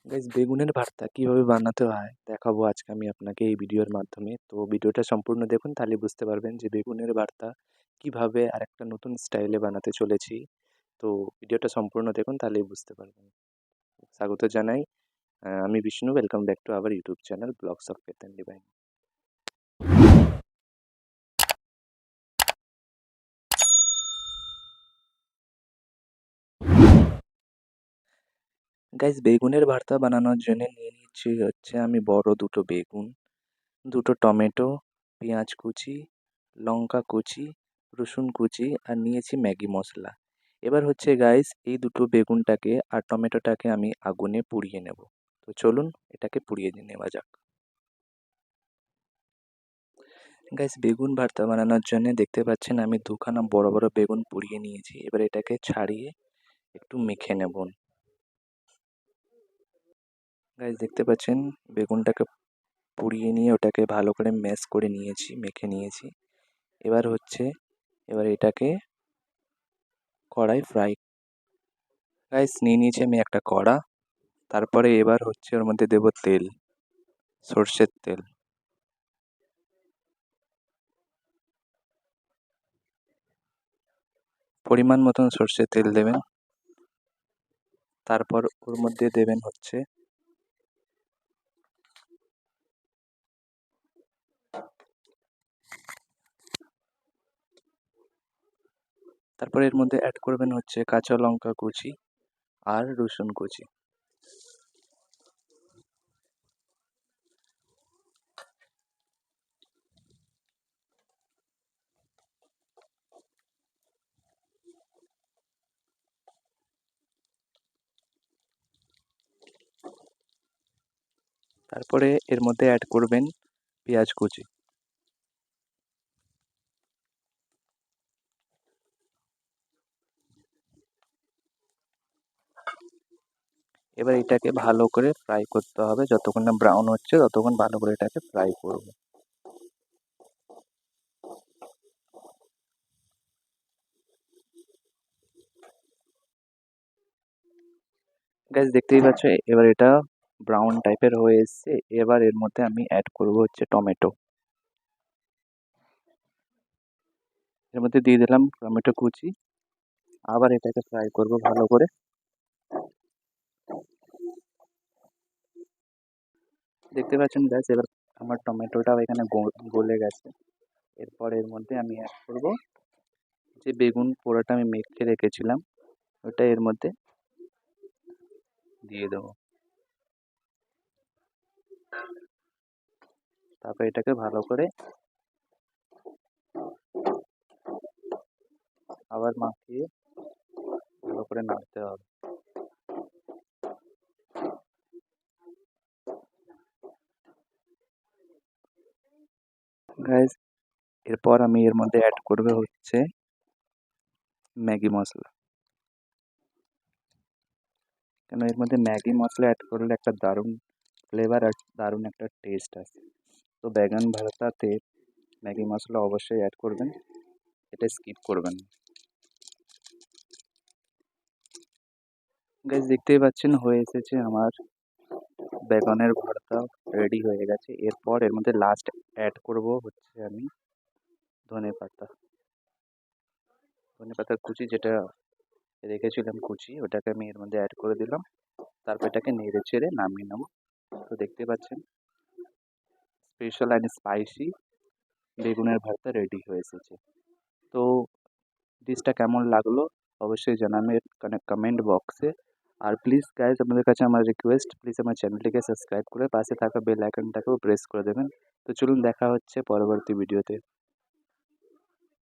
Guys বেগুনের ভর্তা কিভাবে বানাতে হয় দেখাবো আজকে আমি আপনাকে এই ভিডিওর মাধ্যমে। তো ভিডিওটা সম্পূর্ণ দেখুন, তাহলে বুঝতে পারবেন যে বেগুনের ভর্তা কিভাবে আরেকটা নতুন স্টাইলে বানাতে চলেছি। তো ভিডিওটা সম্পূর্ণ দেখুন, তাহলেই বুঝতে পারবেন। স্বাগত জানাই। আমি Bishnu. Welcome back to our YouTube channel blogs of faith and divine. Guys বেগুনের ভর্তা বানানোর জন্য নিয়ে নিচ্ছি হচ্ছে আমি বড় দুটো বেগুন, দুটো টমেটো, পেঁয়াজ কুচি, লঙ্কা কুচি, রসুন কুচি আর নিয়েছি ম্যাগি মশলা। এবার হচ্ছে গাইস এই দুটো বেগুনটাকে আর টমেটোটাকে আমি আগুনে পুড়িয়ে নেব। তো চলুন এটাকে পুড়িয়ে নেওয়া যাক। গাইস বেগুন ভর্তা বানানোর জন্য দেখতে পাচ্ছেন আমি দুখানা বড় বড় বেগুন পুড়িয়ে নিয়েছি। এবার এটাকে ছাড়িয়ে একটু মেখে নেব। গাইস দেখতে পাচ্ছেন বেগুনটাকে পুড়িয়ে নিয়ে ওটাকে ভালো করে ম্যাশ করে নিয়েছি, মেখে নিয়েছি। এবার এটাকে কড়াই ফ্রাই। গাইস নিয়ে নিয়েছি আমি একটা কড়া। তারপরে এবার হচ্ছে ওর মধ্যে দেব তেল, সর্ষের তেল। পরিমাণ মতন সর্ষের তেল দেবেন। তারপর ওর মধ্যে দেবেন হচ্ছে তারপরে এর মধ্যে অ্যাড করবেন হচ্ছে কাঁচা লঙ্কা কুচি আর রসুন কুচি। তারপরে এর মধ্যে অ্যাড করবেন পেঁয়াজ কুচি। এবার এটাকে ভালো করে ফ্রাই করতে হবে, যতক্ষণ না ব্রাউন হচ্ছে ততক্ষণ ভালো করে এটাকে ফ্রাই করব। গাইস দেখতেই পাচ্ছ এবার এটা ব্রাউন টাইপের হয়ে এসছে। এবার এর মধ্যে আমি অ্যাড করব হচ্ছে টমেটো। এর মধ্যে দিয়ে দিলাম টমেটো কুচি। আবার এটাকে ফ্রাই করব ভালো করে। দেখতে পাচ্ছেন গাইস এবার আমার টমেটোটাও এখানে গলে গেছে। এরপর এর মধ্যে আমি অ্যাড করব যে বেগুন পোড়াটা আমি মেখে রেখেছিলাম, ওটা এর মধ্যে দিয়ে দেবো। তারপর এটাকে ভালো করে আবার মাখিয়ে ভালো করে নাড়তে হবে। গাইস এরপর আমি এর মধ্যে অ্যাড করব হচ্ছে ম্যাগি মশলা। কেন এর মধ্যে ম্যাগি মশলা অ্যাড করলে একটা দারুণ ফ্লেভার আর দারুণ একটা টেস্ট আসে। তো বেগুন ভর্তাতে ম্যাগি মশলা অবশ্যই অ্যাড করবেন, এটা স্কিপ করবেন না। গাইস দেখতেই পাচ্ছেন হয়ে এসেছে আমার বেগুনের ভর্তা, রেডি হয়ে গেছে। এরপর এর মধ্যে লাস্ট অ্যাড করব হচ্ছে আমি ধনেপাতা। ধনেপাতার কুচি যেটা রেখেছিলাম কুচি, ওটাকে আমি এর মধ্যে অ্যাড করে দিলাম। তারপর এটাকে নেড়ে চেড়ে নামিয়ে নেব। তো দেখতে পাচ্ছেন স্পেশাল অ্যান্ড স্পাইসি বেগুনের ভর্তা রেডি হয়ে এসেছে। তো ডিশটা কেমন লাগলো অবশ্যই জানাবেন কমেন্ট বক্সে। আর প্লিজ গাইজ আপনাদের কাছে আমার রিকোয়েস্ট, প্লিজ আমার চ্যানেলটিকে সাবস্ক্রাইব করে পাশে থাকা বেল আইকনটাকেও প্রেস করে দেবেন। তো চলুন দেখা হচ্ছে পরবর্তী ভিডিওতে।